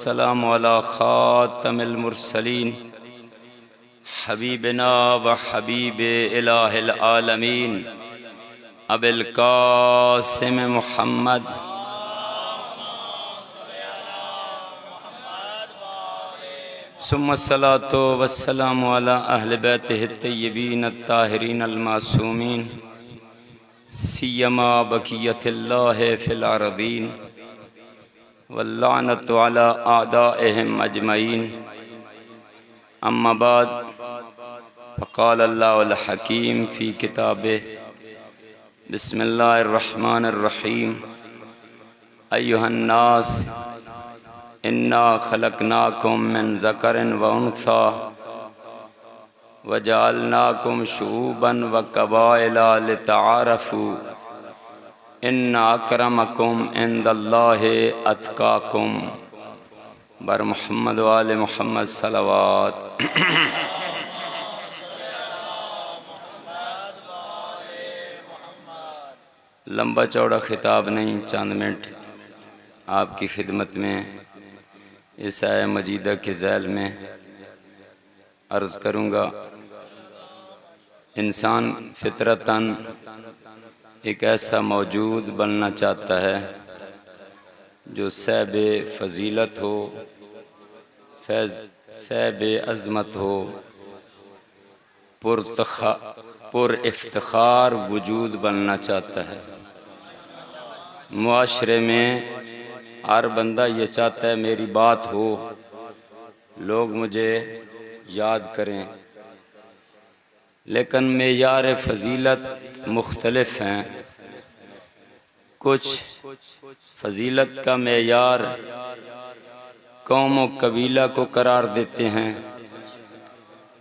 वस्सलामु अला खातमिल मुरसलीन हबीबना व हबीब इलाहिल आलमीन अबिल कासिम मुहम्मद सुम्मा सलातो वस्सलामु अला अहले बैतिहि तय्यबीन अत्ताहिरीन अल-मासूमीन सियमा बकियतिल्लाहि फिल अर्दीन वल्लानतु अला आदाइहिम अजमईन अम्मा बाद फ़क़ाल अल्लाहुल हकीम फ़ी किताबिहि बिस्मिल्लाहिर रहमानिर रहीम अय्युहन नास इन्ना खलकनाकुम मिन ज़करिन व उन्सा वजअलनाकुम शुऊबन व क़बाइला लितआरफ़ू इन्ना अक्रमकुम इंदल्लाहि अत्क़ाकुम बर मुहम्मद व आले मुहम्मद सलवात। लंबा चौड़ा खिताब नहीं, चंद मिनट आपकी खिदमत में इस आय मजीदा के ज़ैल में अर्ज़ करूँगा। इंसान फितरतन एक ऐसा मौजूद बनना चाहता है जो सहब फ़जीलत हो, सहब अज़मत हो, पुर इफ्तिखार वजूद बनना चाहता है। मुआशरे में हर बंदा ये चाहता है मेरी बात हो, लोग मुझे याद करें, लेकिन मेयार फ़जीलत मुख्तलिफ हैं। कुछ फ़जीलत का मेयार कौम व कबीला को करार देते हैं,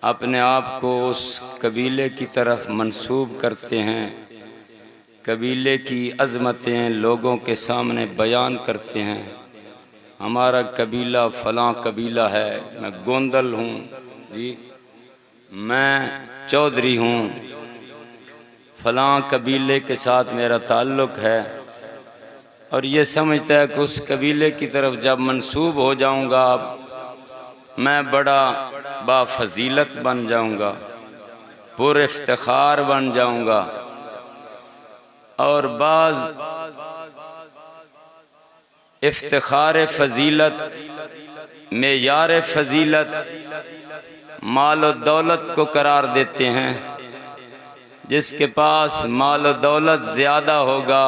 अपने आप को उस कबीले की तरफ मंसूब करते हैं, कबीले की अज़मतें लोगों के सामने बयान करते हैं। हमारा कबीला फ़लाँ कबीला है, मैं गोंदल हूँ जी, मैं चौधरी हूँ, फ़लाँ कबीले के साथ मेरा ताल्लुक़ है, और ये समझता है कि उस कबीले की तरफ जब मंसूब हो जाऊँगा मैं बड़ा बाफ़जीलत बन जाऊँगा, पुर इफ्तिखार बन जाऊँगा। और बाज़ इफ्तिखार फ़जीलत, मेयार फ़जीलत माल और दौलत को करार देते हैं। जिसके पास माल और दौलत ज़्यादा होगा,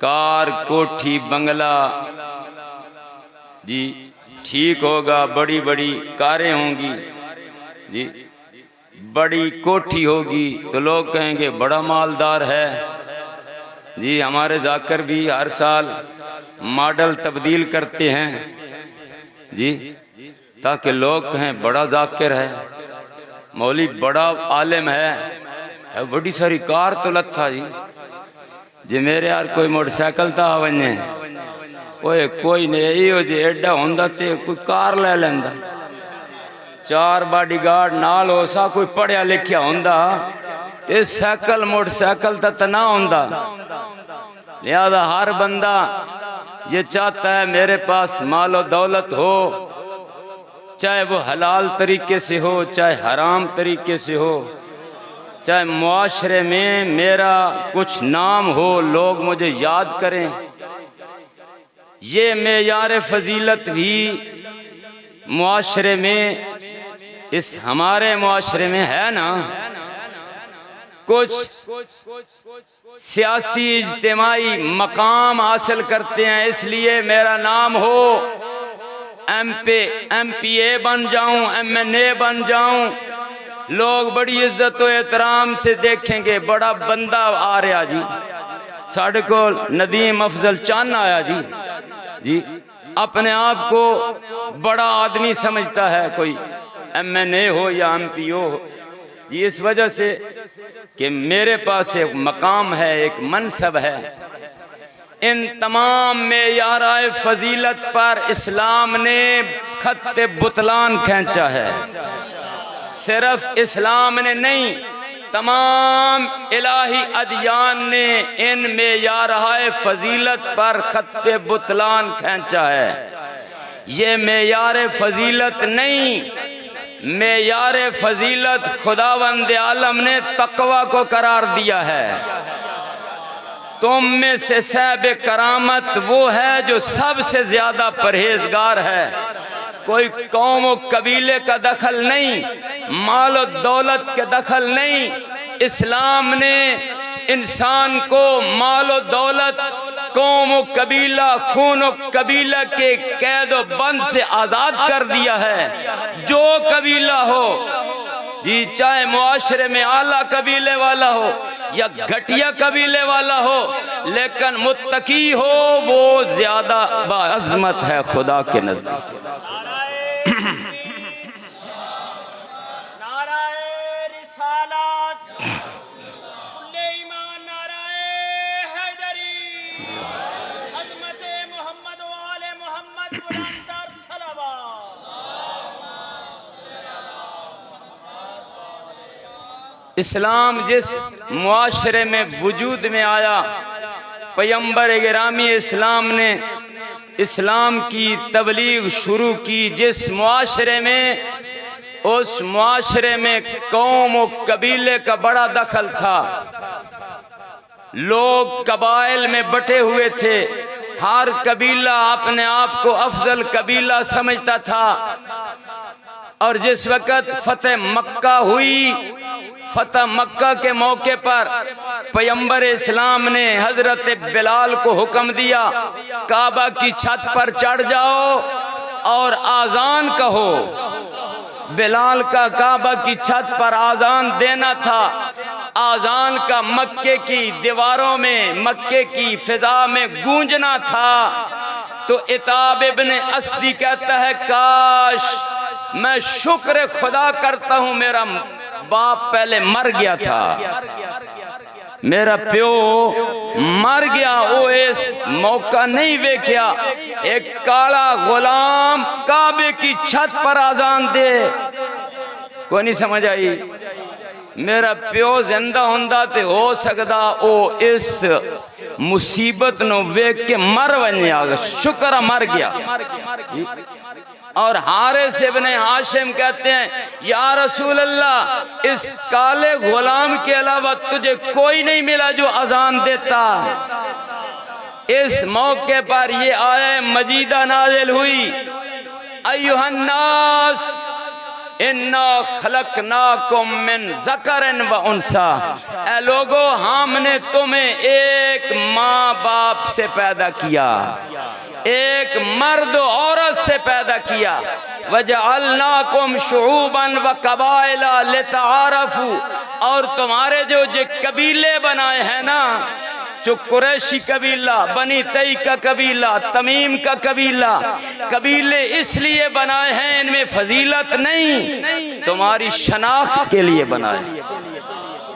कार कोठी बंगला जी ठीक होगा, बड़ी बड़ी कारें होंगी जी, बड़ी कोठी होगी तो लोग कहेंगे बड़ा मालदार है जी। हमारे जाकर भी हर साल मॉडल तब्दील करते हैं जी, ताकि लोग कहें बड़ा जाकिर है, मौली बड़ा आलिम है, बड़ी सारी कार तो लत्था जी मेरे यार कोई मोटरसाइकिल तो आ वने ओए कोई नहीं हो जे एडा होंदा ते कोई कार ले लेंदा, चार बॉडीगार्ड नाल हो सा, कोई पढ़िया लिखिया होंदा ते साइकिल मोटरसाइकिल तो ना होंदा। लिहाजा हर बंदा ये चाहता है मेरे पास माल और दौलत हो, चाहे वो हलाल तरीके से हो चाहे हराम तरीके से हो, चाहे मुआशरे में मेरा कुछ नाम हो, लोग मुझे याद करें। ये मेयार फ़जीलत भी मुआशरे में, इस हमारे मुआशरे में है ना। कुछ सियासी इज्तिमाई मकाम हासिल करते हैं, इसलिए मेरा नाम हो, MPA बन जाऊं, MNA बन जाऊं, लोग बड़ी इज्जत और एहतराम से देखेंगे, बड़ा बंदा आ रहा जी, साढ़े को नदीम अफजल चांद आया जी, अपने आप को बड़ा आदमी समझता है, कोई MNA हो या MPO हो जी, इस वजह से कि मेरे पास एक मकाम है, एक मनसब है। इन तमाम मेयाराए फ़जीलत पर इस्लाम ने खत्ते बुतलान खींचा है। सिर्फ इस्लाम ने नहीं, तमाम इलाही अदियान ने इन मेयाराए फ़जीलत पर खत्ते बुतलान खींचा है। ये मेयार फजीलत नहीं, मेयार फजीलत खुदावंद आलम ने तकवा को करार दिया है। तुम में से साहिब करामत वो है जो सबसे ज्यादा परहेजगार है। कोई कौम और कबीले का दखल नहीं, माल और दौलत के दखल नहीं। इस्लाम ने इंसान को माल और दौलत, कौम और कबीला, खून और कबीला के कैद और बंद से आज़ाद कर दिया है। जो कबीला हो जी, चाहे मुआशरे में आला कबीले वाला हो या घटिया कबीले वाला हो, लेकिन मुत्तकी हो वो ज्यादा बाअज़मत है खुदा के नजदीक। इस्लाम जिस मुआशरे में वजूद में आया, पैगंबर गिरामी इस्लाम ने इस्लाम की तबलीग शुरू की। जिस मुआशरे में, उस मुआशरे में कौम और कबीले का बड़ा दखल था। लोग कबाइल में बटे हुए थे। हर कबीला अपने आप को अफजल कबीला समझता था। और जिस वक़्त फतेह मक्का हुई, फतेह मक्का के मौके पर पैगंबर इस्लाम ने हजरत बिलाल को हुक्म दिया, काबा की छत पर चढ़ जाओ और आज़ान कहो। बिलाल का काबा की छत पर आज़ान देना था। आज़ान का मक्के की दीवारों में, मक्के की फिजा में गूंजना था। तो इताब इब्न अस्दी कहता है, काश मैं शुक्र खुदा करता हूं, मेरा बाप पहले मर गया था, मेरा प्यो मर गया, वो इस मौका नहीं वेख्या। एक काला गुलाम काबे की छत पर आज़ान दे, कोई नहीं समझ आई। मेरा प्यो जिंदा होंदा ते हो सकदा ओ इस मुसीबत नो वेख के मर वन्या, शुक्र मर गया। और हारिस इब्ने हाशिम कहते हैं, या रसूल अल्लाह, इस काले गुलाम के अलावा तुझे कोई नहीं मिला जो अजान देता। इस मौके पर ये आया मजीदा नाजिल हुई, अय्युहन्नास इन्ना खलकनाकुम मिन ज़करिन व उन्सा, ऐ लोगो हमने तुम्हें एक माँ बाप से पैदा किया, एक मर्द औरत से पैदा किया। वजअलनाकुम शुऊबन व कबाइला लितआरफू, और तुम्हारे जो कबीले बनाए हैं ना, जो कुरैशी कबीला, बनी तई का कबीला, तमीम का कबीला, कबीले इसलिए बनाए हैं, इनमें फजीलत नहीं, तुम्हारी शनाख्त के लिए बनाए,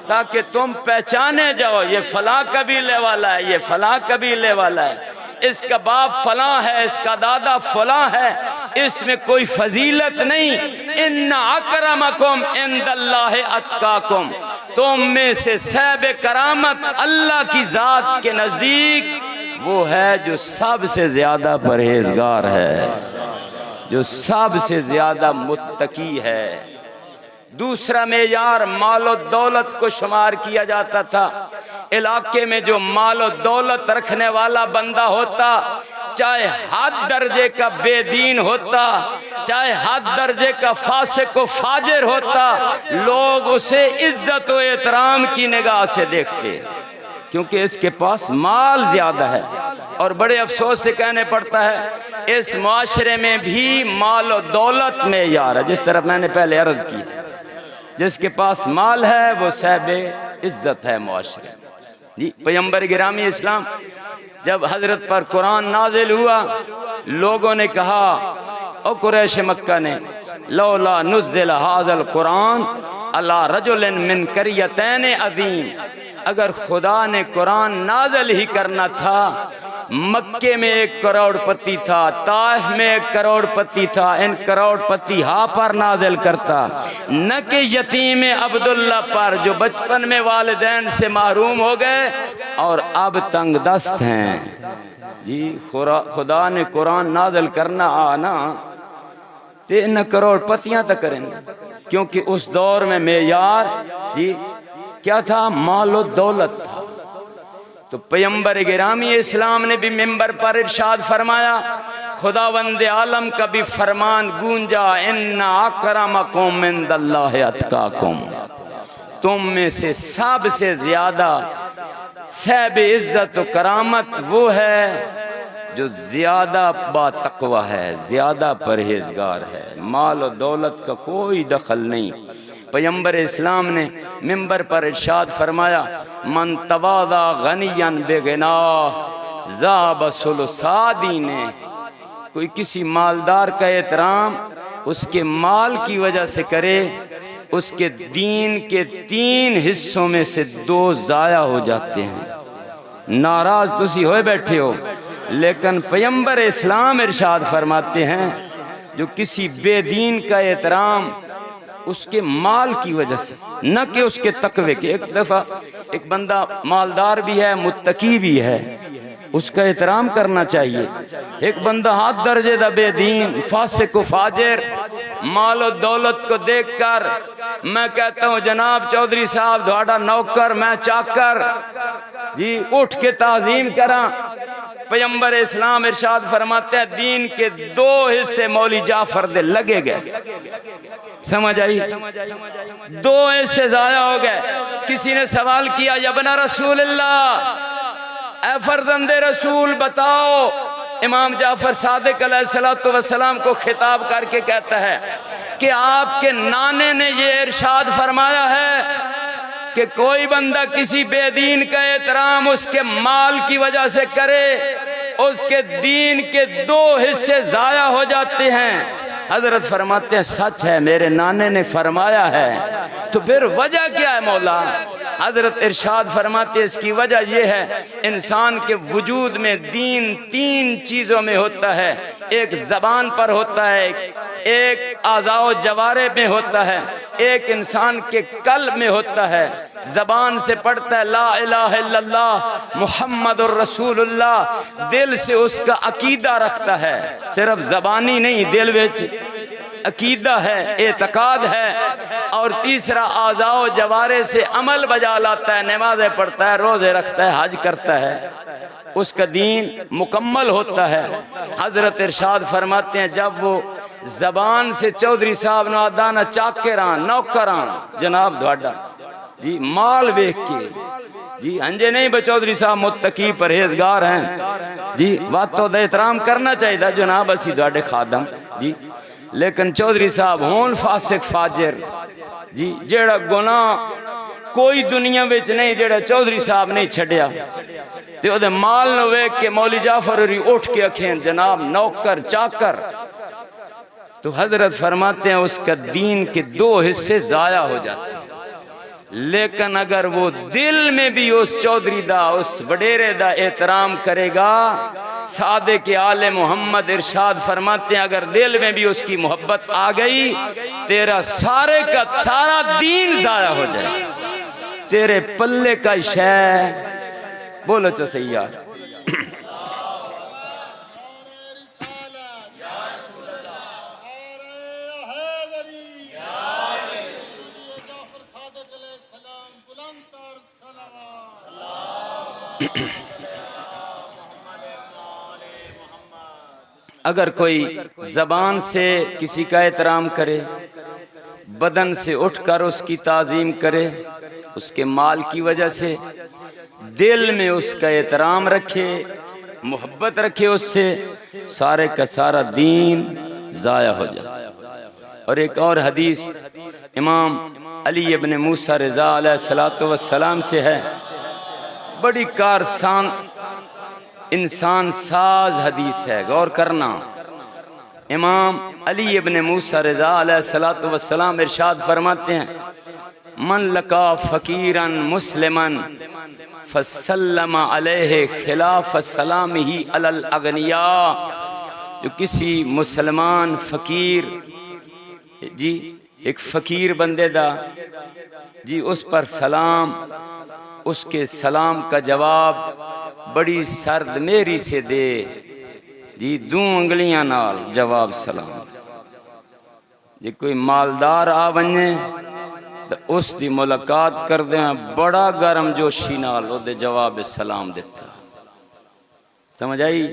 ताकि तुम पहचाने जाओ ये फलां कबीले वाला है, ये फलां कबीले वाला है, इसका बाप फलां है, इसका दादा फलां है, इसमें कोई फजीलत नहीं। इन्ना अकरमकुम इंदल्लाहि अत्काकुम, तुम में से साहिब करामत अल्लाह की जात के नजदीक वो है जो सबसे ज्यादा परहेजगार है, जो सबसे ज्यादा मुत्तकी है। दूसरा मेयार मालो दौलत को शुमार किया जाता था। इलाके में जो मालो दौलत रखने वाला बंदा होता, चाहे हद दर्जे का बेदीन होता, चाहे हद दर्जे का फासिक व फाजिर होता, लोग उसे इज्जत व एहतराम की निगाह से देखते, क्योंकि इसके पास माल ज्यादा है। और बड़े अफसोस से कहने पड़ता है, इस मुआशरे में भी माल और दौलत में यार है, जिस तरह मैंने पहले अर्ज की, जिसके पास माल है वो साहिब इज्जत है मुआशरे जी। पैगंबर गिरामी इस्लाम जब हजरत पर कुरान नाजिल हुआ, लोगों ने कहा, ओ कुरैश मक्का ने, लौला नुज़्ज़िल हाज़ल कुरान अला रजुलिन मिन क़रियतैन अज़ीम, अगर खुदा ने कुरान नाजिल ही करना था, मक्के में 1 करोड़पति था, ताइफ में 1 करोड़पति था, इन करोड़पति हा पर नाजिल करता, न कि यतीम अब्दुल्ला पर, जो बचपन में वालिदैन से महरूम हो गए और अब तंग दस्त हैं। जी खुदा ने कुरान नाज़िल करना आना 3 करोड़ पतियां तक करें, क्योंकि उस दौर में मेयार जी क्या था, मालो दौलत था। तो पैगंबर गिरामी इस्लाम ने भी मिंबर पर इरशाद फरमाया, खुदावंद आलम का भी फरमान गूंजा, इन्ना अकरमकुम इंदल्लाहि अतकाकुम, तुम में से सबसे ज्यादा साहिब इज्जत व करामत वो है जो ज्यादा बातकवा है, ज्यादा परहेजगार है। माल और दौलत का कोई दखल नहीं। पैगंबर इस्लाम ने मिंबर पर इरशाद फरमाया, मन तवादा गनियन बेगनाह ज़ाब सुलसादी ने, कोई किसी मालदार का एहतराम उसके माल की वजह से करे, उसके दीन के 3 हिस्सों में से 2 ज़ाया हो जाते हैं। नाराज तुसी होए बैठे हो, लेकिन पैगंबर इस्लाम इरशाद फरमाते हैं, जो किसी बेदीन का एहतराम उसके माल की वजह से, न कि उसके तकवे के। एक दफ़ा एक बंदा मालदार भी है, मुत्तकी भी है, उसका एहतराम करना चाहिए। एक बंदा हाथ दर्जे दा बेदीन, फासिक व फाजिर, माल और दौलत को देखकर मैं कहता हूँ, जनाब चौधरी साहब थोड़ा नौकर मैं चाकर जी, उठ के ताज़ीम करा। पैगंबर इस्लाम इरशाद फरमाते हैं, दीन के 2 हिस्से मौली जाफर दे लगे गए, समझ आई, 2 हिस्से ज़ाया हो गए। किसी ने सवाल किया, यबना रसूलल्लाह, ऐ फर्जंदे रसूल बताओ, इमाम जाफर सादिक अलैहिस्सलाम को खिताब करके कहता है कि आपके नाने ने ये इरशाद फरमाया है कि कोई बंदा किसी बेदीन का एहतराम उसके माल की वजह से करे, उसके दीन के 2 हिस्से ज़ाया हो जाते हैं। हजरत फरमाते हैं, सच है, मेरे नाने ने फरमाया है। तो फिर वजह क्या है मौला? हजरत इरशाद फरमाते हैं, इसकी वजह यह है, इंसान के वजूद में दीन 3 चीज़ों में होता है। एक ज़बान पर होता है, एक आज़ाओ जवारे में होता है, एक इंसान के कल्ब में होता है। ज़बान से पढ़ता है ला इलाहा इल्लल्लाह मुहम्मदुर रसूलुल्लाह, दिल से उसका अकीदा रखता है, सिर्फ ज़बानी नहीं, दिल विच अकीदा है, एतकाद है। और तीसरा आज़ाओ जवारे से अमल बजा लाता है, नमाज़ें पढ़ता है, रोज़े रखता है, हज करता है, उसका दीन मुकम्मल होता है। हजरत इरशाद फरमाते हैं, जब वो ज़बान से चौधरी साहब ना दाना चाकेरान नौकरान जनाब द्वाडा जी माल वेख के जी, अंजे नहीं बचौधरी साहब मुत्तकी परहेजगार हैं जी, बातों का एहतराम करना चाहिए जनाब, असी द्वाडे खादम जी। लेकिन चौधरी साहब होन फासिक फाजिर जी, जेड़ा गुनाह कोई दुनिया विच नहीं जेड़ा चौधरी साहब नहीं छड़िया, ते ओदे माल नूं वेख के मौली जाफर होरी उठ के अखें जनाब नौकर चाकर। तो हजरत फरमाते हैं, उसका दीन के 2 हिस्से ज़ाया हो जाते हैं। लेकिन अगर वो दिल में भी उस चौधरी दा, उस वडेरे दा एहतराम करेगा, सादे के आले मोहम्मद इरशाद फरमाते हैं, अगर दिल में भी उसकी मोहब्बत आ गई, तेरा सारे का सारा दीन ज़ाया हो जाए, तेरे पल्ले का शय। बोलो तो सही यार। अगर कोई ज़बान से किसी का एहतराम करे, बदन से उठकर उसकी ताज़ीम करे, उसके माल की वजह से, दिल में उसका एहतराम रखे, मोहब्बत रखे उससे, सारे का सारा दीन ज़ाया हो जाए। और एक और हदीस इमाम अली इब्न मूसा रज़ा अलैहिस्सलातु वस्सलाम से है, बड़ी कारसान इंसान साज हदीस है, गौर करना। इमाम अली इब्न मूसा रज़ा अलैहिस्सलातु वस्सलाम इरशाद फरमाते हैं, मन लका फ़कीरन मुस्लिमन फसल्लम अलैहि खिलाफ सलामिही अलल अगनिया, जो किसी मुसलमान फ़कीर जी, एक फ़कीर बंदे दा जी, उस पर सलाम, उसके सलाम का जवाब बड़ी सर्द मेरी से दे जी, 2 उंगलियां नाल जवाब सलाम। जी कोई मालदार आ वने तो उसकी मुलाकात करदे बड़ा गर्म जोशी नाल ओदे जवाब सलाम दिता। समझ आई?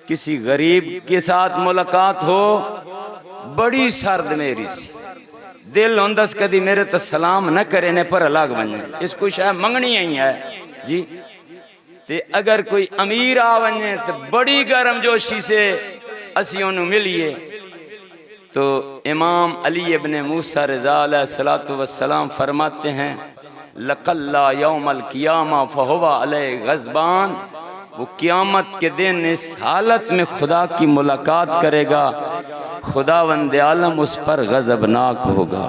किसी गरीब के साथ मुलाकात हो, बड़ी सर्द मेरी सी, दिल होंदस कदी मेरे तो सलाम न करे ने पर अलग बने, इसको शायद मंगनी ही है जी। ते अगर कोई अमीर आ वने तो बड़ी गर्म जोशी से असी ओनू मिलिए। तो इमाम अली इब्ने मूसा रज़ा अलैहिस्सलातु वस्सलाम फरमाते हैं, लक़ल्ला यौमल क़ियामा फ़हुवा अलैहि ग़ज़बान, वो क़यामत के दिन इस हालत में खुदा की मुलाकात करेगा, खुदावंद आलम उस पर गज़बनाक होगा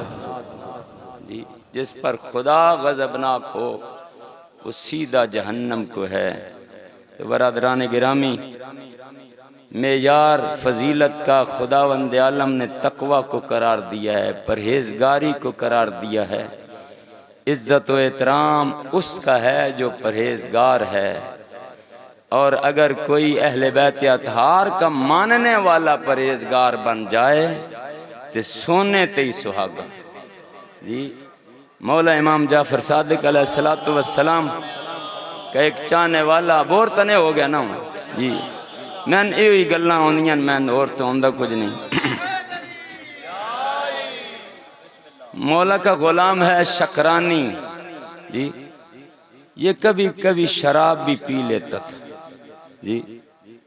जी। जिस पर खुदा गज़बनाक हो वो सीधा जहन्नम को है। तो बरादरान गिरामी, मेयार फजीलत का खुदावंद आलम ने तकवा को करार दिया है, परहेजगारी को करार दिया है। इज्जत व एहतराम उसका है जो परहेजगार है। और अगर कोई अहले बैत अतहार का मानने वाला परहेजगार बन जाए तो सोने ते ही सुहागा जी। मौला इमाम जाफर सादिक अलैहिस्सलातु वस्सलाम का एक चाहने वाला बोर तने हो गया ना जी, मैंने यही गल्लां होंदियां, मैं और तो होंदा कुछ नहीं। मौला का गुलाम है शकरानी जी, ये कभी कभी शराब भी पी लेता था जी।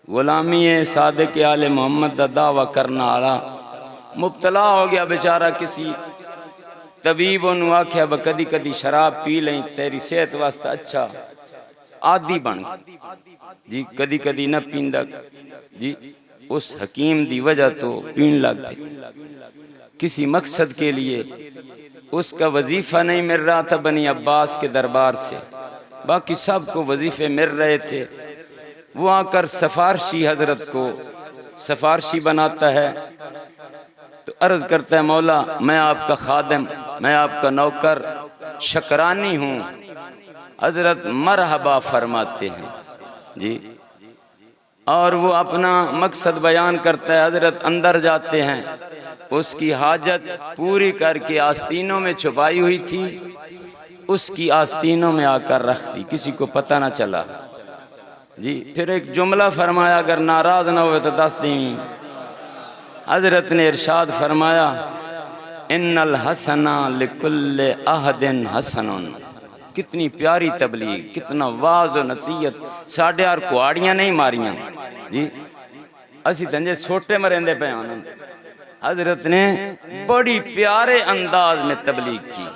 गुलामी है सादिक आले मोहम्मद का दावा करने वाला मुब्तला हो गया बेचारा। किसी तबीब उन्होंने आख्या ब कदी कदी शराब पी लें, तेरी सेहत वास्ते अच्छा, आदि बन जी, कदी कदी न पींदा जी। उस हकीम दी वजह तो पीन लग पे, किसी मकसद के लिए उसका वजीफा नहीं मिल रहा था बनी अब्बास के दरबार से, बाकी सबको वजीफे मिल रहे थे। वो आकर सफारशी हजरत को सफारशी बनाता है तो अर्ज करता है, मौला मैं आपका खादिम, मैं आपका नौकर शकरानी हूँ। हजरत मरहबा फरमाते हैं जी। और वो अपना मकसद बयान करता है। हजरत अंदर जाते हैं, उसकी हाजत पूरी करके आस्तीनों में छुपाई हुई थी, उसकी आस्तीनों में आकर रख दी, किसी को पता ना चला जी। फिर एक जुमला फरमाया, अगर नाराज ना हुए तो दस दी। हजरत ने इरशाद फरमाया, इन्नल हसना लिकुल्ले अहदिन हसनुन। कितनी प्यारी तबलीग, कितना वाज और नसीहत। साढ़े यार कुआड़ियाँ नहीं मारियां जी, असी तंजे छोटे मरेंदे पे आनंद। हजरत ने बड़ी प्यारे अंदाज में तबलीग की।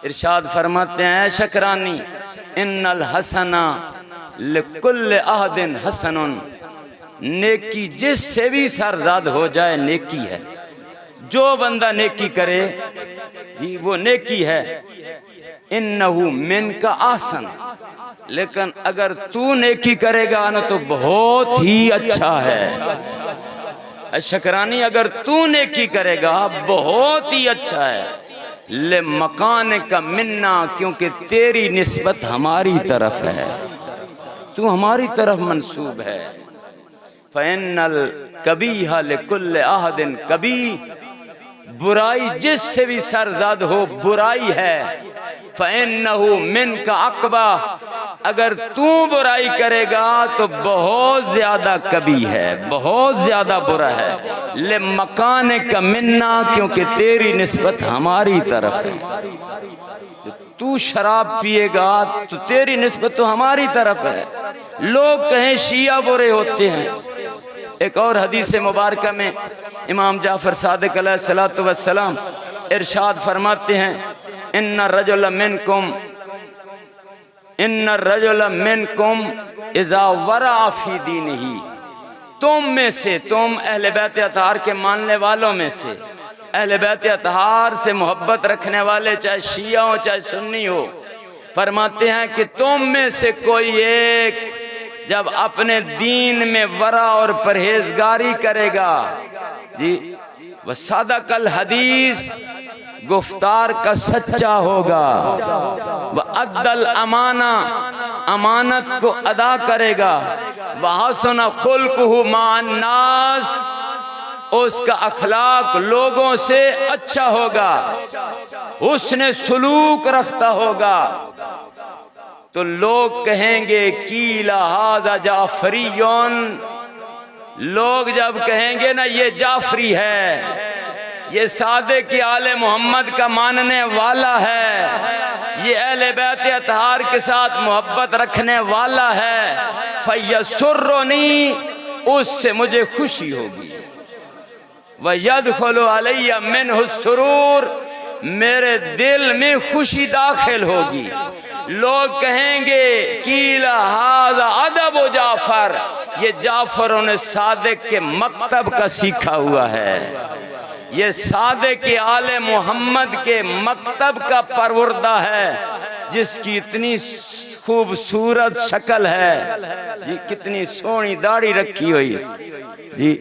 इरशाद फरमाते हैं, शकरानी इन्नल हसना लिकुल्ले अहदिन हसनुन। नेकी जिससे भी सरजाद हो जाए नेकी है। जो बंदा नेकी करे जी वो नेकी है। इन्नहु मिन का आसन, लेकिन अगर तू नेकी करेगा ना तो बहुत ही अच्छा है। शकरानी अगर तू नेकी करेगा बहुत ही अच्छा है। ले मकान का मिन्ना, क्योंकि तेरी निस्बत हमारी तरफ है, तू हमारी तरफ मंसूब है। फ़इन्नल कबीहा लिकुल्ले अहदिन कबी, बुराई जिससे भी सरजद हो बुराई है। फ़इन्नहु मिन का अकबा, अगर तू बुराई करेगा तो बहुत ज्यादा कबी है, बहुत ज्यादा बुरा है। ले मकान का मिन्ना, क्योंकि तेरी निस्बत हमारी तरफ है। तू शराब पिएगा तो तेरी निस्बत तो हमारी तरफ है। लोग कहें शिया बुरे होते हैं। एक और हदीस मुबारक में इमाम जाफर सादिक अलैहिस्सलातु वस्सलाम इरशाद फरमाते हैं, इन्ना रजुल मिनकुम इज़ा वरा फी दीनिही। तुम में से, तुम अहले बैत अतहार के मानने वालों में से, अहले बैत अतहार से मोहब्बत रखने वाले, चाहे शिया हो चाहे सुन्नी हो, फरमाते हैं कि तुम में से कोई एक जब अपने दीन में वरा और परहेजगारी करेगा जी, वह सादा कल हदीस गुफ्तार का सच्चा होगा, वह अद्दल अमाना अमानत को अदा करेगा, वहसुन खुल्कुहु मान नास, उसका अखलाक लोगों से अच्छा होगा, उसने सुलूक रखता होगा, तो लोग कहेंगे कीला हाज़ा जाफरियन। लोग जब कहेंगे ना ये जाफरी है, ये सादे की आले मोहम्मद का मानने वाला है, ये अहले बैत अतहार के साथ मोहब्बत रखने वाला है, फयसुर्रनी, उससे मुझे खुशी होगी, व यदखुलु अलैया मिन्हु सुरूर, मेरे दिल में खुशी दाखिल होगी। लोग कहेंगे कीला हाज़ा अदब जाफर, ये जाफर ने सादिक के मकतब का सीखा हुआ है, ये सादिक के आले मोहम्मद के मकतब का परवरदा है, जिसकी इतनी खूबसूरत शक्ल है जी, कितनी सोहनी दाढ़ी रखी हुई जी,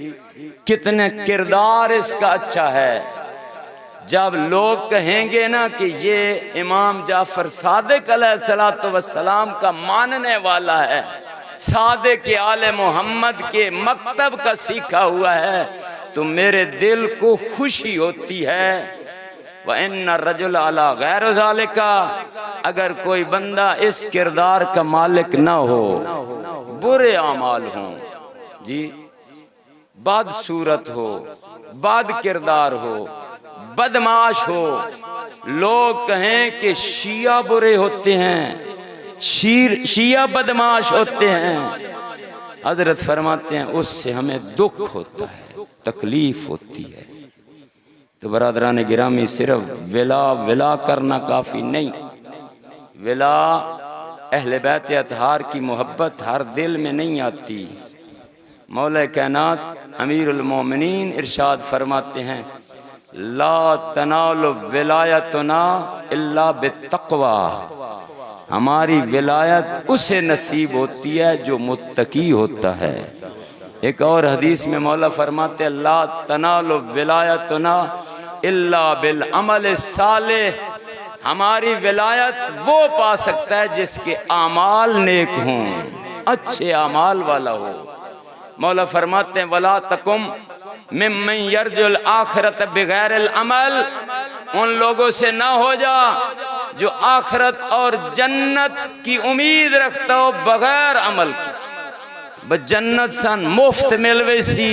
कितने किरदार इसका अच्छा है। जब लोग कहेंगे ना कि ये इमाम जाफर सादिक अलैहिस्सलातु वस्सलाम का मानने वाला है, सादिक के आले मोहम्मद के मकतब का सीखा हुआ है, तो मेरे दिल को खुशी होती है। व इन्ना रजुल अला गैर ज़ालिका, अगर कोई बंदा इस किरदार का मालिक ना हो, बुरे अमाल हों जी, बदसूरत हो, बद किरदार हो, बदमाश हो, लोग कहें कि शिया बुरे होते हैं, शिया बदमाश होते हैं, हजरत फरमाते हैं उससे हमें दुख होता है, तकलीफ होती है। तो बरादरान गिरामी, सिर्फ विला करना काफ़ी नहीं, विला अहले बैत अतहार की मोहब्बत हर दिल में नहीं आती। मौला कायनात अमीरुल मोमिनीन इरशाद फरमाते हैं, ला तनालु विलायतना इल्ला बित्तक़वा, हमारी विलायत उसे नसीब होती है जो मुत्तकी होता है। एक और हदीस में मौला फरमाते हैं, ला तनालु विलायतना इल्ला बिल अमल सालेह, हमारी विलायत वो पा सकता है जिसके आमाल नेक हों, अच्छे आमाल वाला हो। मौला फरमाते हैं, वला तकुम मिम्मन यरजुल आखिरत बिगैरिल अमल, उन लोगों से ना हो जा जो आखिरत और जन्नत की उम्मीद रखता हो बगैर अमल के, बस जन्नत सन मुफ्त मिलवे सी।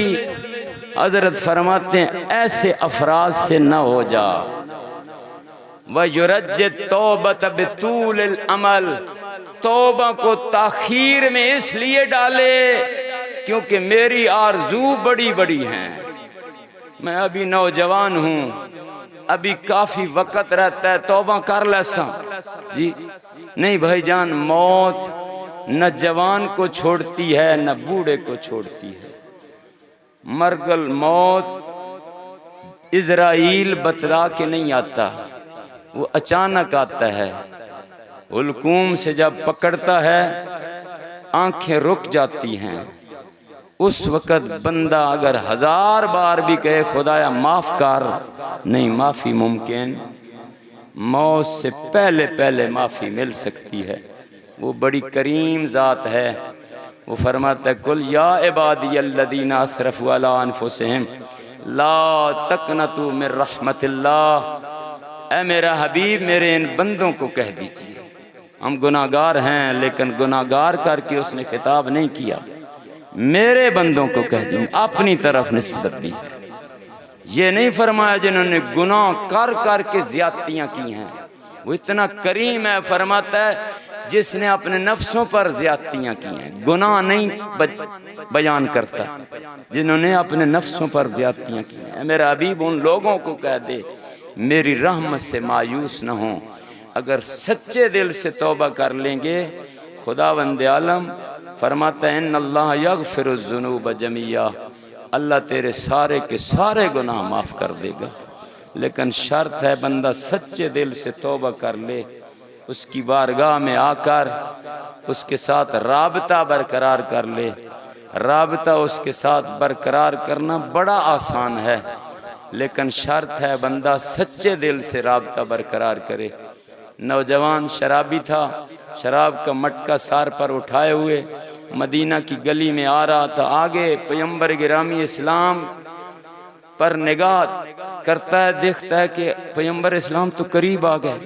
हजरत फरमाते हैं ऐसे अफराद से ना हो जा। व युरज्जित तौबत बितूल अमल, तौबा को ताखीर में इसलिए डाले क्योंकि मेरी आरजू बड़ी बड़ी हैं, मैं अभी नौजवान हूँ, अभी काफ़ी वक़्त रहता है, तौबा कर लैसा जी। नहीं भाईजान, मौत न जवान को छोड़ती है न बूढ़े को छोड़ती है। मरगल मौत इज़राइल बतला के नहीं आता, वो अचानक आता है। हुलकूम से जब पकड़ता है आंखें रुक जाती हैं। उस वक़्त बंदा अगर 1000 बार भी कहे खुदाया माफ़ कर, नहीं, माफ़ी मुमकिन, मौत से पहले पहले माफ़ी मिल सकती है। वो बड़ी करीम ज़ात है। वो फरमाता है, कुल या इबादियल्लज़ीना असरफ़ू अला अनफुसिहिम ला तक़नतू मिन रहमतिल्लाह, ऐ मेरा हबीब मेरे इन बंदों को कह दीजिए, हम गुनाहगार हैं, लेकिन गुनाहगार करके उसने खिताब नहीं किया, मेरे बंदों को कह दी, अपनी तरफ निस्बत दी। ये नहीं फरमाया जिन्होंने गुनाह कर कर के ज्यादतियाँ की हैं। वो इतना करीम है, फरमाता है जिसने अपने नफ्सों पर ज्यादतियाँ की हैं, गुनाह नहीं बयान करता, जिन्होंने अपने नफ्सों पर ज्यादतियाँ की हैं। मेरा हबीब उन लोगों को कह दे मेरी रहमत से मायूस न हो। अगर सच्चे दिल से तौबा कर लेंगे, खुदावंद आलम फरमाता है इन्नल्लाह यगफिरुज़्ज़ुनूब जमीआ, अल्लाह तेरे सारे के सारे गुनाह माफ़ कर देगा। लेकिन शर्त है बंदा सच्चे दिल से तौबा कर ले, उसकी बारगाह में आकर उसके साथ राबता बरकरार कर ले। राबता उसके साथ बरकरार करना बड़ा आसान है, लेकिन शर्त है बंदा सच्चे दिल से राबता बरकरार करे। नौजवान शराबी था, शराब का मटका सार पर उठाए हुए मदीना की गली में आ रहा था। आगे पैगंबर गिरामी इस्लाम पर निगाह करता है, देखता है कि पैगंबर इस्लाम तो करीब आ गए।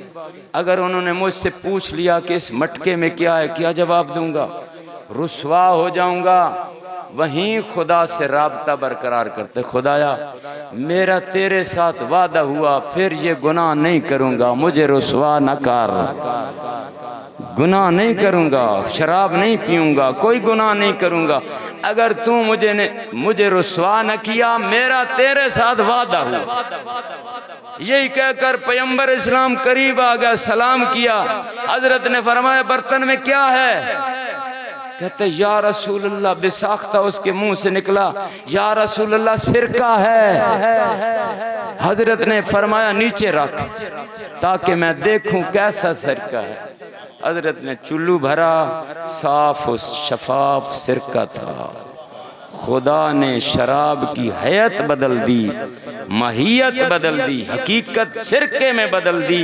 अगर उन्होंने मुझसे पूछ लिया कि इस मटके में क्या है, क्या जवाब दूंगा? रुसवा हो जाऊंगा। वहीं खुदा से राबता बरकरार करते, खुदाया मेरा तेरे साथ वादा हुआ, फिर ये गुनाह नहीं करूंगा, मुझे रुसवा न कर, गुनाह नहीं करूंगा, शराब नहीं पीऊंगा, कोई गुनाह नहीं करूंगा। अगर तू मुझे रुसवा न किया, मेरा तेरे साथ वादा हुआ। यही कहकर पैगंबर इस्लाम करीब आ गया, सलाम किया। हजरत ने फरमाया बर्तन में क्या है? कहते या रसूल अल्लाह। बेसाख्ता उसके मुंह से निकला, या रसूल अल्लाह सिरका है। हजरत ने फरमाया नीचे रख ताकि मैं देखूं कैसा सिरका है। हजरत ने चुल्लू भरा, साफ और शफाफ सिरका था। खुदा ने शराब की हैत बदल दी, माहियत बदल दी, हकीकत सिरके में बदल दी,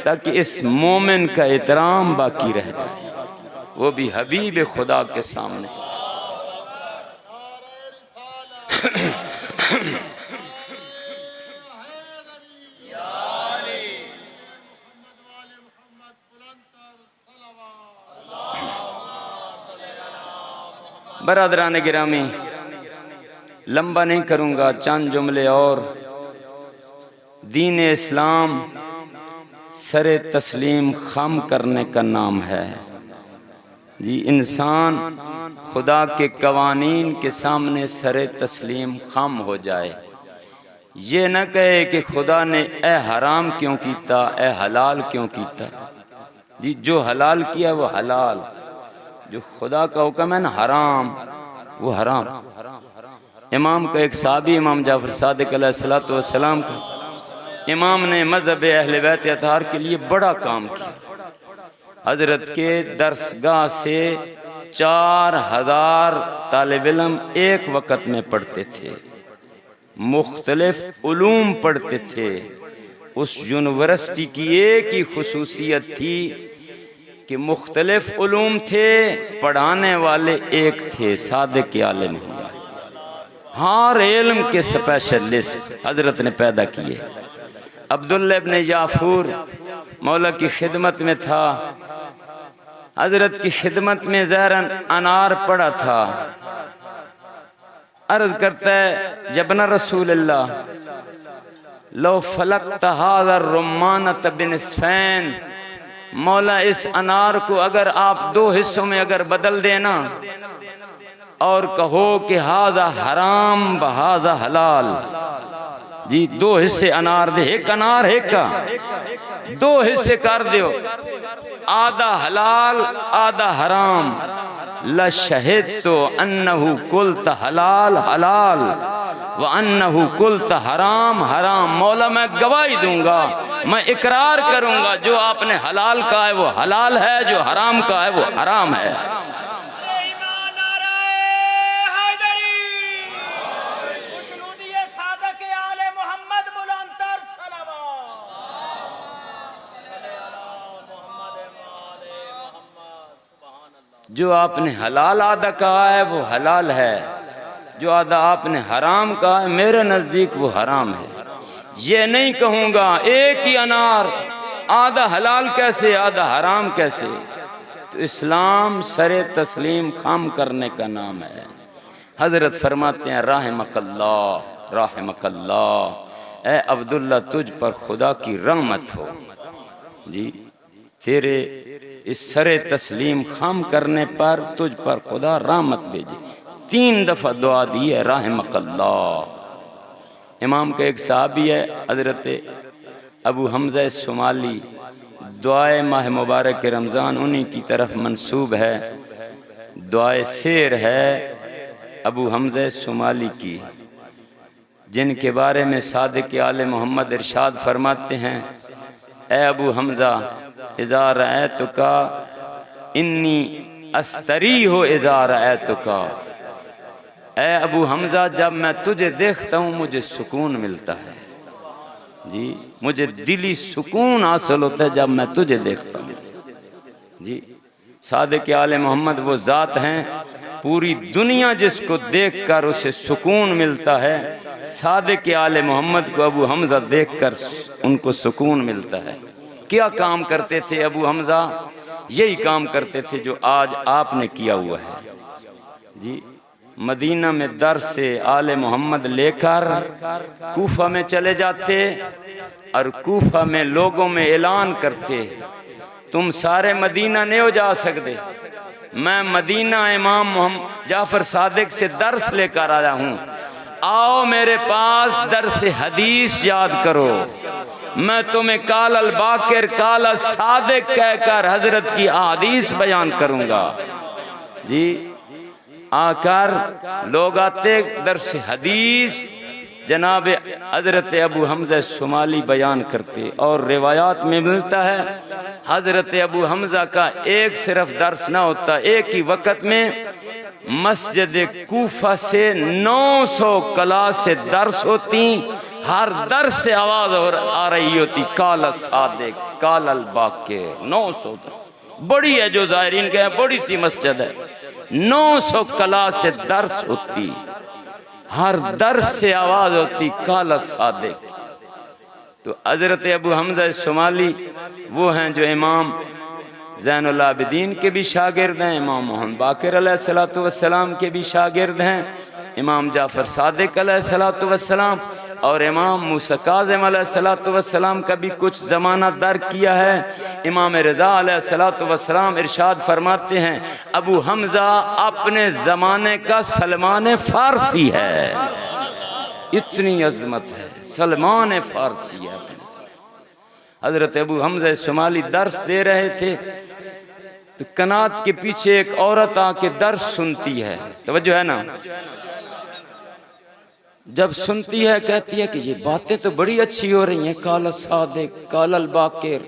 ताकि इस मोमिन का एहतराम बाकी रह जाए, वो भी हबीब खुदा के सामने। बरादरान गिरामी, लंबा नहीं करूंगा, चंद जुमले और। दीन इस्लाम सरे तस्लीम खम करने का नाम है जी। इंसान खुदा के कवानीन के सामने सरे तस्लीम खम हो जाए, ये न कहे कि खुदा ने ए हराम क्यों कीता, ए हलाल क्यों कीता जी। जो हलाल किया वो हलाल, जो खुदा का हुक्म है ना हराम, वो हराम। इमाम का एक साहबी, इमाम जाफर सादिक अलैहिस्सलातु वस्सलाम का, इमाम ने मजहब अहले बैत अतहार के लिए बड़ा काम किया। हजरत के दरसगाह से 4000 तालिब इल्म एक वक़्त में पढ़ते थे, मुख्तलिफ उलूम पढ़ते थे। उस यूनिवर्सिटी की एक ही खुसूसियत थी कि मुख्तलिफ उलूम थे, पढ़ाने वाले एक थे, सादिक आलिम। हर इल्म के स्पेशलिस्ट हजरत ने पैदा किए। अब्दुल्ला इब्न जाफूर मौला की खिदमत में था, हजरत की खिदमत में ज़हरन अनार पड़ा था। अर्ज करता है जबना रसूल अल्लाह लो फलक तहादर रुमानत बिनिस्फैन, मौला इस अनार को अगर आप 2 हिस्सों में अगर बदल देना और कहो कि हाजा हराम बहाजा हलाल जी, 2 हिस्से अनार दे, एक अनार एक का 2 हिस्से कर दो, आधा हलाल आधा हराम, ला शहिद तो अन्नहु कुल्त हलाल हलाल व अन्नहु कुल्त हराम हराम। मौला मैं गवाही दूंगा, मैं इकरार करूंगा, जो आपने हलाल कहा है वो हलाल है, जो हराम कहा है वो हराम है। जो आपने हलाल आधा कहा है वो हलाल है, जो आधा आपने हराम कहा है मेरे नज़दीक वो हराम है। ये नहीं कहूँगा एक ही अनार आधा हलाल कैसे आधा हराम कैसे। तो इस्लाम सरे तस्लीम खाम करने का नाम है। हजरत फरमाते हैं रहमकल्लाह रहमकल्लाह, ए अब्दुल्ला तुझ पर खुदा की रहमत हो जी, तेरे इस सरे तस्लीम खाम करने पर तुझ पर खुदा रहमत भेजे। 3 दफ़ा दुआ दी है रहमकल्लाह। इमाम का एक साहबी है हजरत अबू हमज़ा सुमाली, दुआए माह मुबारक के रमज़ान उन्हीं की तरफ मंसूब है। दुआए शेर है अबू हमज़ा सुमाली की, जिनके बारे में सादिक आले मोहम्मद इरशाद फरमाते हैं, ए अबू हमज़ा इज़ा रअयतुका इन्नी अस्तरी हो इज़ा रअयतुका, ए अबू हमज़ा जब मैं तुझे देखता हूँ मुझे सुकून मिलता है। जी मुझे दिली सुकून हासिल होता है जब मैं तुझे देखता हूँ। जी सादिक आले मोहम्मद वो ज़ात हैं, पूरी दुनिया जिसको देखकर उसे सुकून मिलता है, सादिक आले मोहम्मद को अबू हमज़ा देखकर उनको सुकून मिलता है। क्या काम करते थे अबू हमज़ा? यही काम करते थे जो आज आपने किया हुआ है। जी मदीना में दर से आले मोहम्मद लेकर कूफा में चले जाते और कूफा में लोगों में ऐलान करते, तुम सारे मदीना नहीं हो जा सकते, मैं मदीना इमाम मोहम्मद जाफर सादिक से दर्स लेकर आया हूँ, आओ मेरे पास दर्स हदीस याद करो, मैं तुम्हें काल अल बाकिर काल अल सादिक कहकर हजरत की अहादीस बयान करूँगा। जी आकर लोग आते दर्स हदीस जनाब हजरत अबू हमज़ा शुमाली बयान करते, और रिवायात में मिलता है हजरत अबू हमज़ा का एक सिर्फ दर्स ना होता, एक ही वक़्त में मस्जिद कूफा से 900 क्लास से दर्स होती, हर दर्स से आवाज़ और आ रही होती काल सादिक काल अल बाकिर। 900 बड़ी है जो ज़ाहिरीन के बड़ी सी मस्जिद है, 900 क्लास से दर्स होती, हर दर्स से आवाज़ होती काल सादिक। तो हजरत अबू हमज़ा शुमाली वो हैं जो इमाम ज़ैनुल आबिदीन के भी शागिर्द हैं, इमाम मोहम्मद बाकिर अलैहिस्सलातु वस्सलाम के भी शागिर्द हैं, इमाम जाफ़र सादिक अलैहिस्सलातु वस्सलाम और इमाम मूसा काज़िम अलैहिस्सलातु वस्सलाम का भी कुछ ज़माना दर किया है। इमाम रज़ा अलैहिस्सलातु वस्सलाम इरशाद फरमाते हैं, अबू हमज़ा अपने ज़माने का सलमान फ़ारसी है, इतनी अज़मत है, सलमान फ़ारसी है। हज़रत अबू हमज़ा शुमाली दर्स दे रहे थे तो कनात के पीछे एक औरत आके दर्स सुनती है, तवज्जो है ना, जब सुनती है कहती है कि ये बातें तो बड़ी अच्छी हो रही हैं, काल सादिक काल अल बाकिर,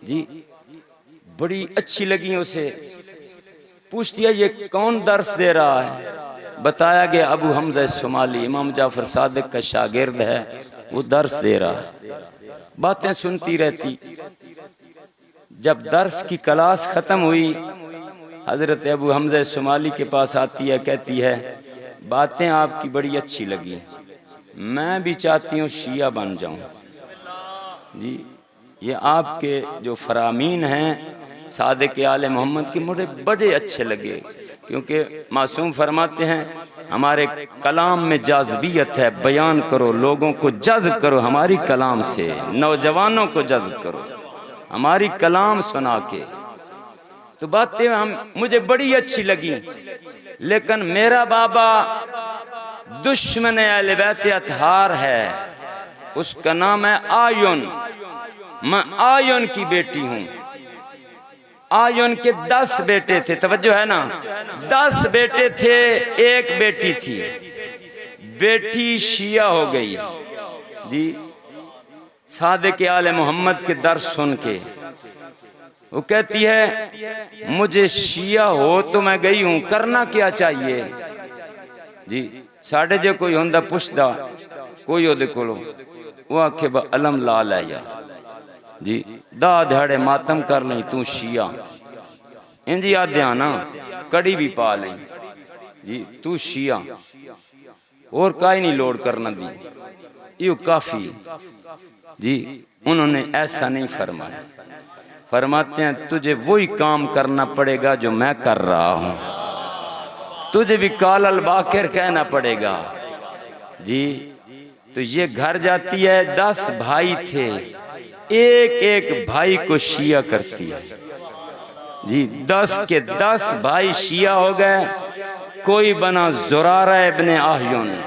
जी बड़ी अच्छी लगी उसे। पूछती है ये कौन दर्स दे रहा है? बताया गया अबू हमज़ा शुमाली इमाम जाफ़र सादिक का शागिर्द है, वो दर्स दे रहा है। बातें सुनती रहती, जब दर्स की क्लास ख़त्म हुई हज़रत अबू हमज़ा शुमाली के पास आती है, कहती है बातें आपकी बड़ी अच्छी लगी, मैं भी चाहती हूँ शिया बन जाऊँ। जी ये आपके जो फरामीन हैं सादिक आले मोहम्मद के मुझे बड़े अच्छे लगे, क्योंकि मासूम फरमाते हैं हमारे कलाम में जाज़बियत है, बयान करो, लोगों को जज़्ब करो हमारी कलाम से, नौजवानों को जज़्ब करो हमारी कलाम सुना के। तो बातें मुझे बड़ी अच्छी लगी, लेकिन मेरा बाबा दुश्मन अहले बैत अतहार है, उसका नाम है आयुन, मैं आयुन की बेटी हूँ। आयुन के 10 बेटे थे, तवज्जो है ना, 10 बेटे थे, एक बेटी थी, बेटी शिया हो गई। जी सादिक आले मोहम्मद के दर्स सुन के वो कहती है मुझे शिया हो तो मैं गई हूँ, करना क्या चाहिए? जी साढ़े जो कोई होंदा पुछदा कोई ओदे कोलों, वो आखे बा अलम ला लै यार, जी दा दिहाड़े मातम कर लें, तू शिया इंजी आद्या ना कड़ी भी पा लें, जी तू शिया, और काई नहीं लोड करना दी, यो काफ़ी। जी उन्होंने ऐसा नहीं फरमाया, फरमाते हैं तुझे वही काम करना पड़ेगा जो मैं कर रहा हूँ, तुझे भी काल अल बाकिर कहना पड़ेगा। जी तो ये घर जाती है, 10 भाई थे, एक एक भाई को शिया करती है। जी 10 के 10 भाई शिया हो गए, कोई बना ज़ुरारा इब्ने आयुन,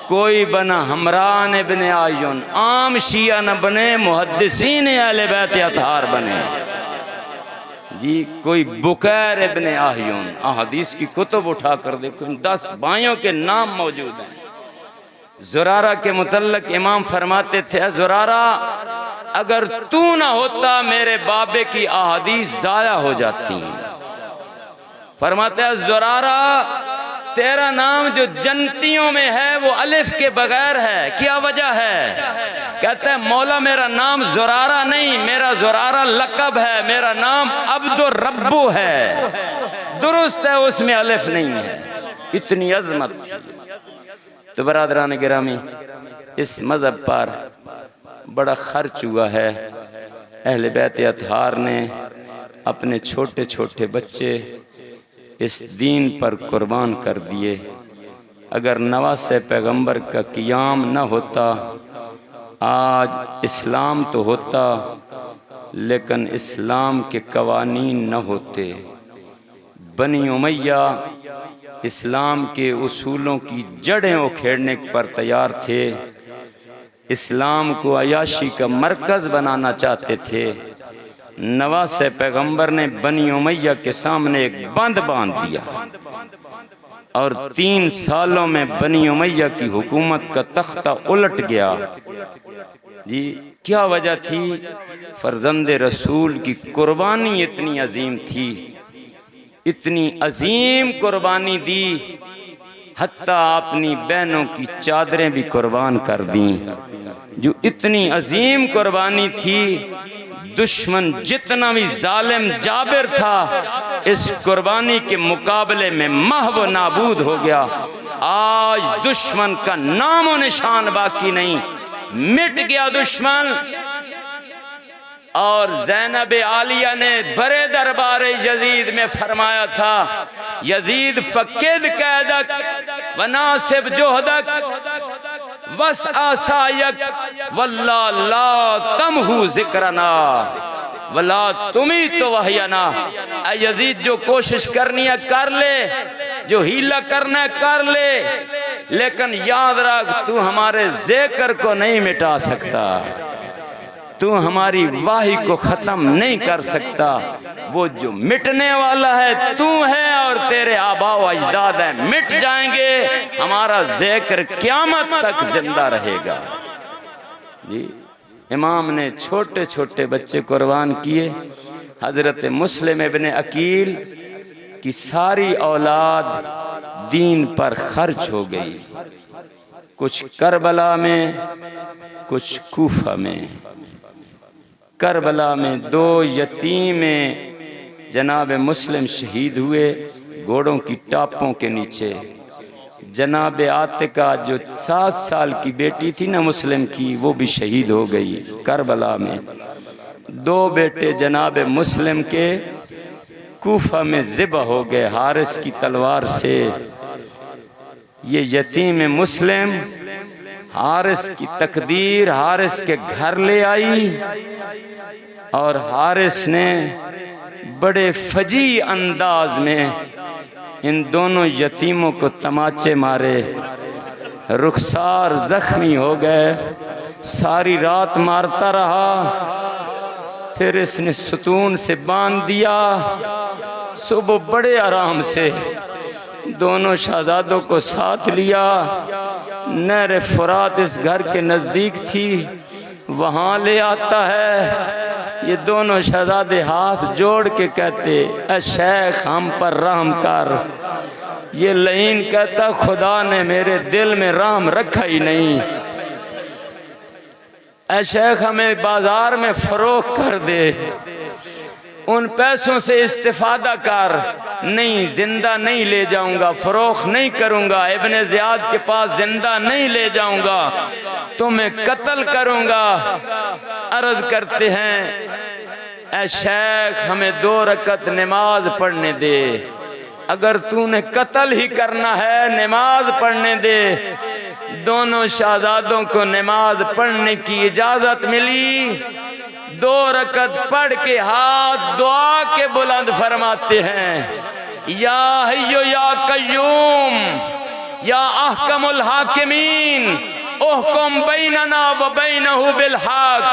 कोई बना हमरान इब्ने आयुन, आम शिया न बने, मुहद्दिसीन अहले बैत अतहार बने। जी कोई बुकैर इब्ने आयुन, हदीस की कुतुब उठा कर देखो, 10 भाइयों के नाम मौजूद हैं। ज़ुरारा के मुतल्लिक़ इमाम फरमाते थे, ज़ुरारा अगर तू ना होता मेरे बाबे की अहादीस ज़ाया हो जाती। फरमाते हैं ज़ुरारा तेरा नाम जो जन्नतियों में है वो अलिफ के बगैर है, क्या वजह है? कहता है मौला मेरा नाम ज़ुरारा नहीं, मेरा ज़ुरारा लक़ब है, मेरा नाम अब्दुर रब्बु है। दुरुस्त है, उसमें अलिफ नहीं है। इतनी अजमत थी। तो बरादरान गिरामी, इस मज़हब पर बड़ा खर्च हुआ है। अहले बैत अतहार ने अपने छोटे छोटे बच्चे इस दीन पर कुर्बान कर दिए। अगर नवासे पैगंबर का क़ियाम न होता, आज इस्लाम तो होता, लेकिन इस्लाम के कवानीन न होते। बनी उमैया इस्लाम के उसूलों की जड़ें उखेड़ने पर तैयार थे। इस्लाम को अयाशी का मरकज़ बनाना चाहते थे। नवासे पैगंबर ने बनी उमैया के सामने एक बंद बांध दिया और 3 सालों में बनी उमैया की हुकूमत का तख्ता उलट गया। जी क्या वजह थी? फर्जंदे रसूल की कुर्बानी इतनी अजीम थी, इतनी अजीम कुर्बानी दी, हत्ता अपनी बहनों की चादरें भी कुर्बान कर दी। जो इतनी अजीम कुर्बानी थी, दुश्मन जितना भी जालिम जाबिर था, इस कुर्बानी के मुकाबले में महव नाबूद हो गया। आज दुश्मन का नामो निशान बाकी नहीं, मिट गया दुश्मन। और ज़ैनब आलिया ने बड़े दरबार यजीद में फरमाया था, यजीद फ़क़िद कैदक वनासिब जोहदक वस आसायक वल्ला ला तमहु ज़िक्रना वला तुमी तो वहयना। यजीद जो कोशिश करनी है कर ले, जो हीला करना है कर ले, लेकिन याद रख तू हमारे ज़िक्र को नहीं मिटा सकता, तू हमारी वाही को ख़त्म नहीं कर सकता। वो जो मिटने वाला है तू है और तेरे आबा व अजदाद हैं, मिट जाएंगे, हमारा ज़िक्र क़यामत तक जिंदा रहेगा। जी इमाम ने छोटे छोटे बच्चे कुर्बान किए। हज़रत मुस्लिम इब्ने अकील की सारी औलाद दीन पर खर्च हो गई, कुछ करबला में, कुछ कूफा में। करबला में 2 यतीमें जनाब मुस्लिम शहीद हुए घोड़ों की टापों के नीचे। जनाब आतिका जो 7 साल की बेटी थी ना मुस्लिम की, वो भी शहीद हो गई करबला में। 2 बेटे जनाब मुस्लिम के कूफा में ज़िबा हो गए हारिस की तलवार से। ये यतीम मुस्लिम हारिस की तकदीर हारिस के घर ले आई और हारिस ने बड़े फजी अंदाज में इन दोनों यतीमों को तमाचे मारे। रुखसार जख्मी हो गए, सारी रात मारता रहा, फिर इसने सुतून से बांध दिया। सुबह बड़े आराम से दोनों शहजादों को साथ लिया। नहर फुरात इस घर के नज़दीक थी, वहाँ ले आता है। ये दोनों शहजादे हाथ जोड़ के कहते, ऐ शेख हम पर रहम कर। ये लईन कहता, खुदा ने मेरे दिल में रहम रखा ही नहीं। ऐ शेख हमें बाजार में फरोख्त कर दे, उन पैसों से इस्तिफादा कर। नहीं, जिंदा नहीं ले जाऊंगा, फरोख्त नहीं करूंगा, इब्ने ज़ियाद के पास जिंदा नहीं ले जाऊंगा, तुम्हें कत्ल करूंगा। अर्ज करते हैं, ऐ शेख हमें 2 रकत नमाज पढ़ने दे। अगर तूने कत्ल ही करना है, नमाज पढ़ने दे। दोनों शहजादों को नमाज पढ़ने की इजाजत मिली। 2 रकत पढ़ के हाथ दुआ के बुलंद फरमाते हैं, या हय्यो या कय्यूम या अहकमुल हाकिमीन उहकुम बैनना व बैनहु बिल हक।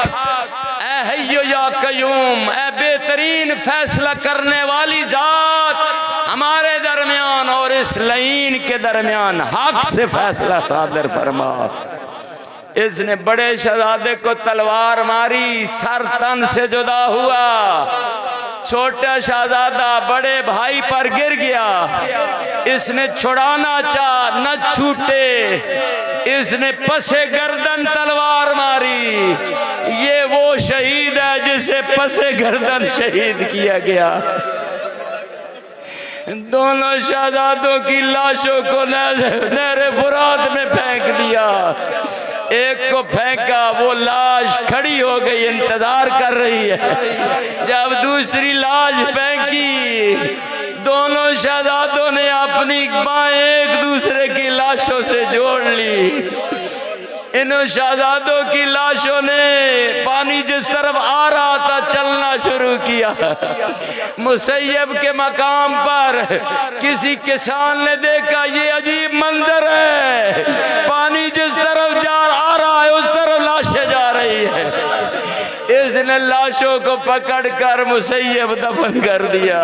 ऐ हय्यो या कय्यूम, ऐ बेहतरीन फैसला करने वाली जात, हमारे दरमियान और इस लईन के दरमियान हक से फैसला सादर फरमा। इसने बड़े शहजादे को तलवार मारी, सर तन से जुदा हुआ। छोटा शहजादा बड़े भाई पर गिर गया, इसने छुड़ाना चाह न छूटे, इसने पसे गर्दन तलवार मारी। ये वो शहीद है जिसे पसे गर्दन शहीद किया गया। दोनों शहजादों की लाशों को नहर फुरात में फेंक दिया। एक को फेंका, वो लाश खड़ी हो गई, इंतजार कर रही है। जब दूसरी लाश फेंकी, दोनों शहजादों ने अपनी बाहें एक दूसरे की लाशों से जोड़ ली। इन शहजादों की लाशों ने पानी जिस तरफ आ रहा था चलना शुरू किया। मुसैयब के मकाम पर किसी किसान ने देखा ये अजीब मंजर है, पानी जिस तरफ आ रहा है उस तरफ लाशें जा रही है। इसने लाशों को पकड़कर मुसैयब दफन कर दिया।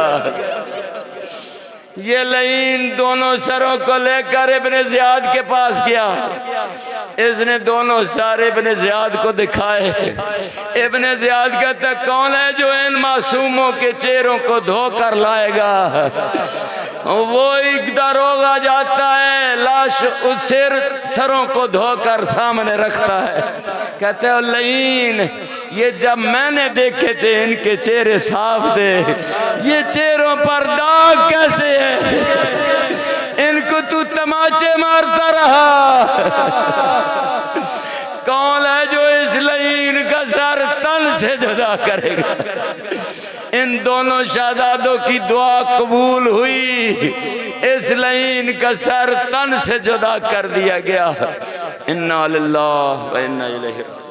ये लईन दोनों सरों को लेकर इब्ने ज़ियाद के पास गया। इसने दोनों सर इब्ने ज़ियाद को दिखाए। इब्ने ज़ियाद कहता कौन है जो इन मासूमों के चेहरों को धोकर लाएगा? वो एक दरोगा जाता है, लाश उस सरों को धोकर सामने रखता है। कहते हो लईन, ये जब मैंने देखे थे इनके चेहरे साफ थे, ये चेहरों पर दाग कैसे है? इनको तू तमाचे मारता रहा। कौन है जो इस लईन का सर तन से जुदा करेगा? इन दोनों शहजादों की दुआ कबूल हुई। इस लईन का सर तन से जुदा कर दिया गया। इन्ना लिल्लाह व इन्ना इलैहि।